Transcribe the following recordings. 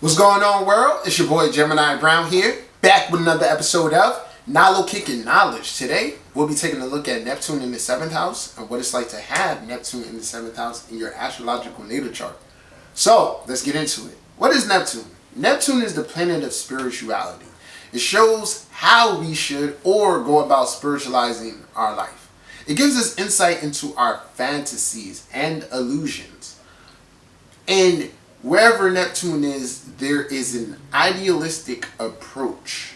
What's going on, world? It's your boy Gemini Brown here, back with another episode of Nalo Kicking Knowledge. Today, we'll be taking a look at Neptune in the 7th house and what it's like to have Neptune in the 7th house in your astrological natal chart. So, let's get into it. What is Neptune? Neptune is the planet of spirituality. It shows how we should or go about spiritualizing our life. It gives us insight into our fantasies and illusions. And wherever Neptune is, there is an idealistic approach,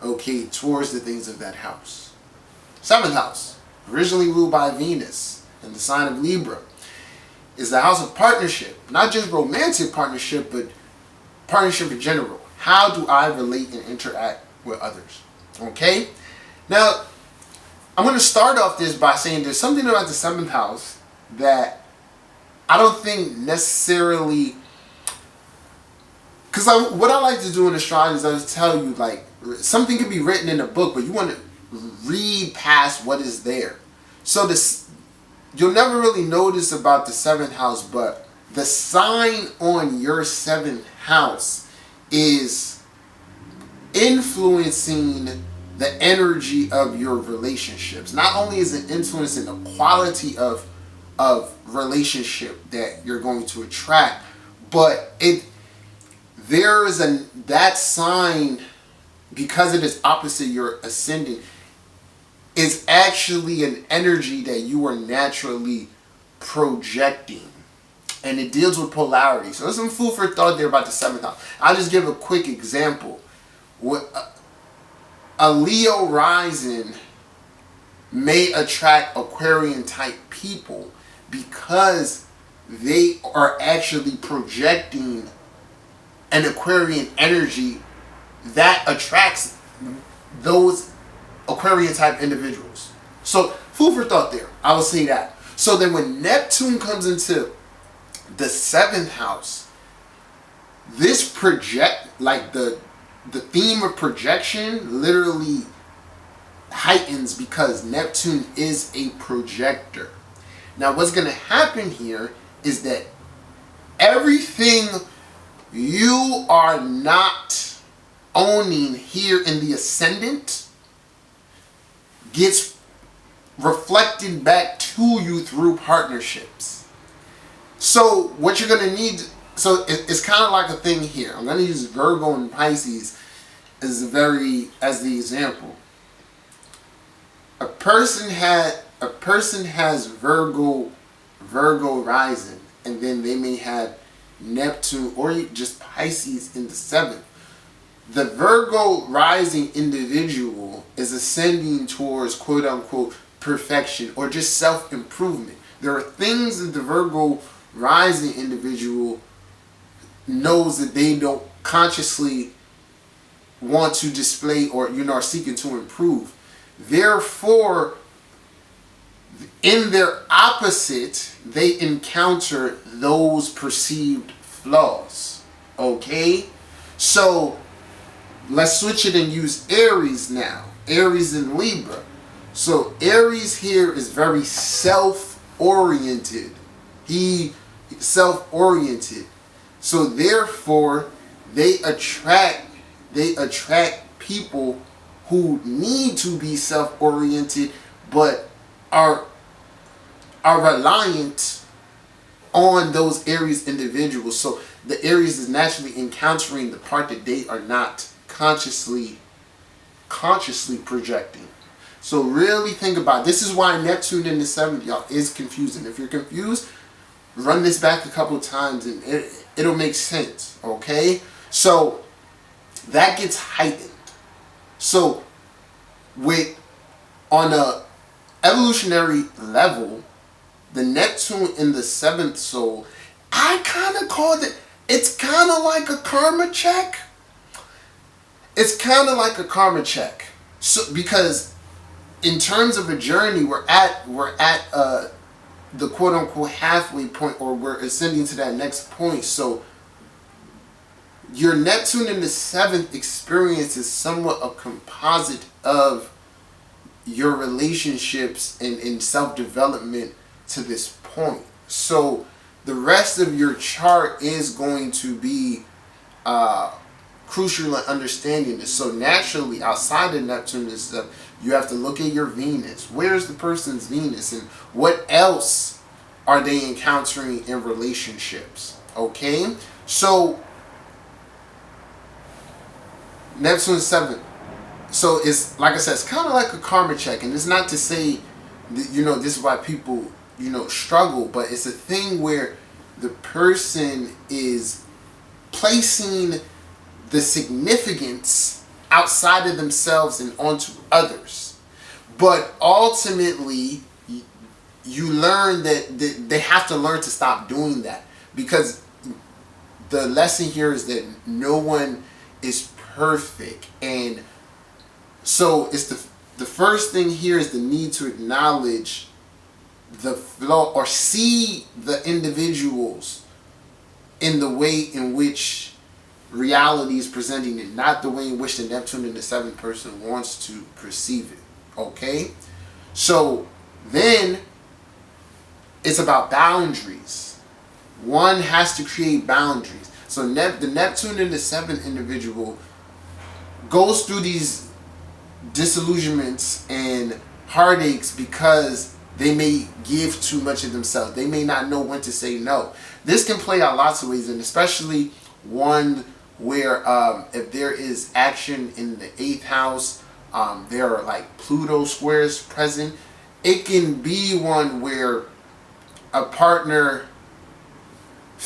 okay, towards the things of that house. 7th house, originally ruled by Venus in the sign of Libra, is the house of partnership. Not just romantic partnership, but partnership in general. How do I relate and interact with others? Okay? Now, I'm going to start off this by saying there's something about the 7th house that I don't think necessarily, because what I like to do in astrology is I just tell you, like, something could be written in a book, but you want to read past what is there. So this, you'll never really notice about the 7th house, but the sign on your 7th house is influencing the energy of your relationships. Not only is it influencing the quality of relationship that you're going to attract, but that sign, because it is opposite your ascendant, is actually an energy that you are naturally projecting. And it deals with polarity. So there's some food for thought there about the 7th house. I'll just give a quick example. A Leo rising may attract Aquarian type people because they are actually projecting an Aquarian energy that attracts those Aquarian type individuals. So food for thought there. I will say that. So then when Neptune comes into the 7th house, this the theme of projection literally heightens because Neptune is a projector. Now what's going to happen here is that everything you are not owning here in the ascendant gets reflected back to you through partnerships. So what you're going to need, so it's kind of like a thing here. I'm going to use Virgo and Pisces as the example. A person has Virgo rising, and then they may have Neptune or just Pisces in the 7th. The Virgo rising individual is ascending towards quote unquote perfection or just self-improvement. There are things that the Virgo rising individual knows that they don't consciously want to display or are seeking to improve. Therefore, in their opposite, they encounter those perceived flaws. Okay? So, let's switch it and use Aries now. Aries in Libra. So, Aries here is very self-oriented. He's self-oriented. So, therefore, they attract people who need to be self-oriented but are reliant on those Aries individuals. So the Aries is naturally encountering the part that they are not consciously projecting. So really think about it. This is why Neptune in the 7th, y'all, is confusing. If you're confused, run this back a couple of times and it'll make sense. Okay? So that gets heightened. So on a evolutionary level, the Neptune in the 7th soul, I kind of called it, it's kind of like a karma check. It's kind of like a karma check. So because in terms of a journey, we're at the quote unquote halfway point, or we're ascending to that next point. So your Neptune in the 7th experience is somewhat a composite of your relationships and self-development to this point. So the rest of your chart is going to be crucial in understanding this. So naturally, outside of Neptune and stuff, you have to look at your Venus. Where's the person's Venus, and what else are they encountering in relationships? Okay, so Neptune 7. So it's like I said, it's kind of like a karma check, and it's not to say that, this is why people struggle, but it's a thing where the person is placing the significance outside of themselves and onto others. But ultimately, you learn that they have to learn to stop doing that, because the lesson here is that no one is perfect. And so it's the first thing here is the need to acknowledge the flow, or see the individuals in the way in which reality is presenting it, not the way in which the Neptune and the 7th person wants to perceive it. Okay? So then it's about boundaries. One has to create boundaries. So the Neptune and the 7th individual goes through these disillusionments and heartaches because they may give too much of themselves. They may not know when to say no. This can play out lots of ways, and especially one where if there is action in the 8th house, there are like Pluto squares present. It can be one where a partner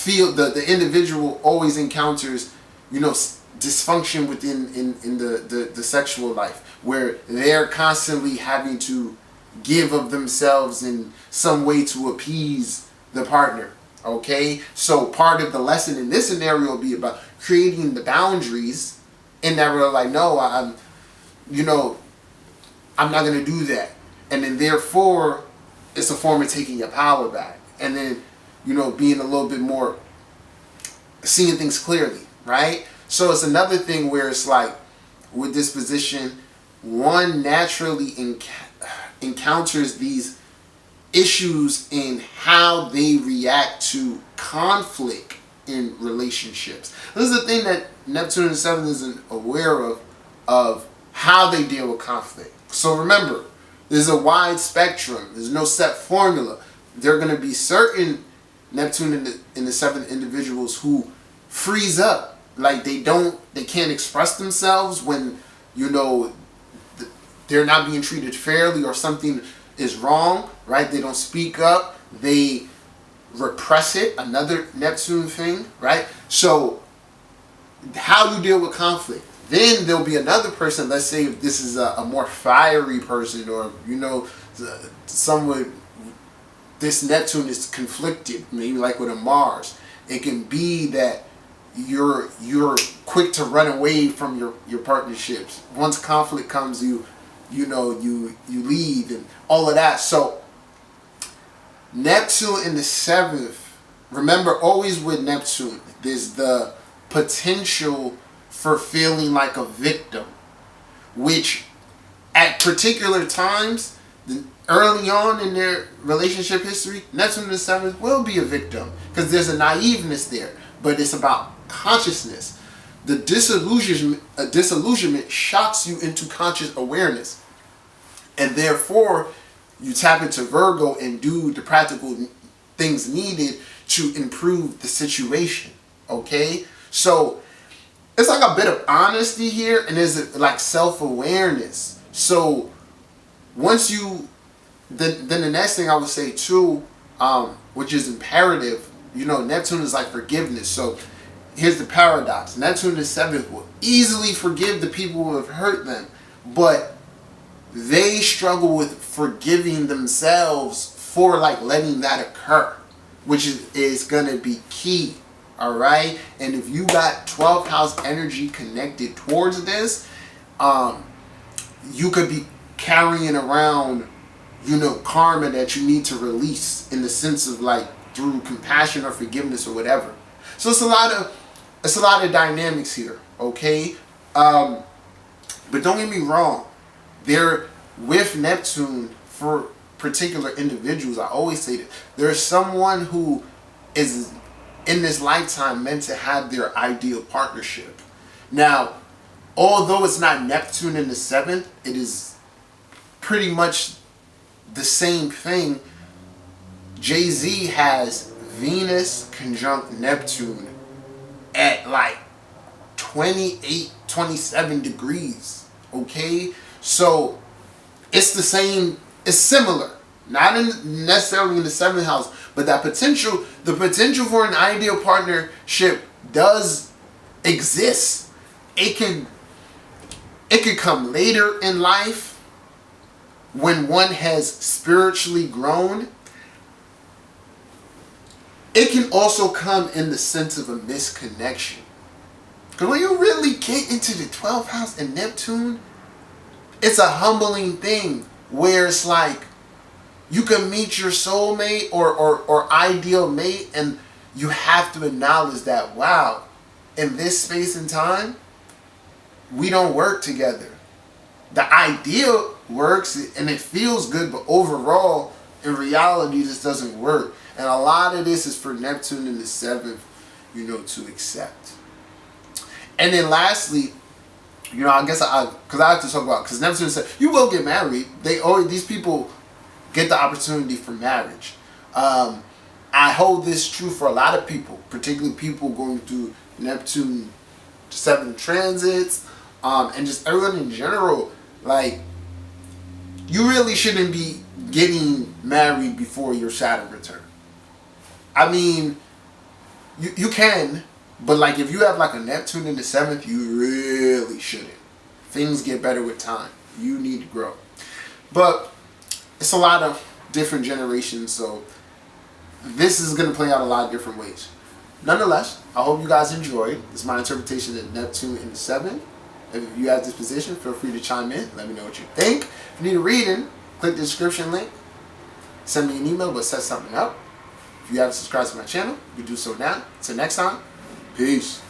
the individual always encounters dysfunction within in the sexual life, where they're constantly having to give of themselves in some way to appease the partner. Okay, so part of the lesson in this scenario will be about creating the boundaries, in that we're like, no, I'm not going to do that, and then therefore it's a form of taking your power back, and then being a little bit more seeing things clearly, right? So it's another thing where it's like, with this position, one naturally encounters these issues in how they react to conflict in relationships. This is the thing that Neptune and 7 isn't aware of how they deal with conflict. So remember, there's a wide spectrum. There's no set formula. There are going to be certain Neptune in the 7th individuals who freeze up, like they can't express themselves when they're not being treated fairly or something is wrong, right? They don't speak up, they repress it, another Neptune thing, right? So how you deal with conflict. Then there'll be another person, let's say if this is a more fiery person, or someone, this Neptune is conflicted, maybe like with a Mars. It can be that you're quick to run away from your partnerships. Once conflict comes, you leave and all of that. So Neptune in the 7th, remember, always with Neptune, there's the potential for feeling like a victim, which at particular times, early on in their relationship history, Neptune in the 7th will be a victim, because there's a naiveness there, but it's about consciousness. The disillusionment shocks you into conscious awareness, and therefore you tap into Virgo and do the practical things needed to improve the situation. Okay, so it's like a bit of honesty here, and there's like self-awareness. So once you then the next thing I would say too, which is imperative, Neptune is like forgiveness. So here's the paradox. Neptune in the 7th will easily forgive the people who have hurt them, but they struggle with forgiving themselves for like letting that occur, which is going to be key. All right. And if you got 12th house energy connected towards this, you could be carrying around, karma that you need to release, in the sense of like through compassion or forgiveness or whatever. So it's a lot of dynamics here. Okay. But don't get me wrong. They're with Neptune, for particular individuals, I always say that there's someone who is in this lifetime meant to have their ideal partnership. Now, although it's not Neptune in the 7th, it is pretty much the same thing. Jay-Z has Venus conjunct Neptune at like 28, 27 degrees. Okay? So it's the same, it's similar. Not necessarily in the 7th house, but that potential, the potential for an ideal partnership does exist. It could come later in life when one has spiritually grown. It can also come in the sense of a misconnection. Because when you really get into the 12th house and Neptune, it's a humbling thing where it's like you can meet your soulmate or ideal mate, and you have to acknowledge that, wow, in this space and time, we don't work together. The idea works and it feels good, but overall, in reality, this doesn't work. And a lot of this is for Neptune in the 7th, to accept. And then lastly, I guess because I have to talk about, because Neptune said, you will get married. These people get the opportunity for marriage. I hold this true for a lot of people, particularly people going through Neptune 7 transits, and just everyone in general. Like, you really shouldn't be getting married before your Saturn return. I mean, you can, but like if you have like a Neptune in the 7th, you really shouldn't. Things get better with time. You need to grow. But it's a lot of different generations, so this is going to play out a lot of different ways. Nonetheless, I hope you guys enjoyed. This is my interpretation of Neptune in the 7th. If you have this position, feel free to chime in. Let me know what you think. If you need a reading, click the description link. Send me an email, but set something up. If you haven't subscribed to my channel, you do so now. Until next time, peace.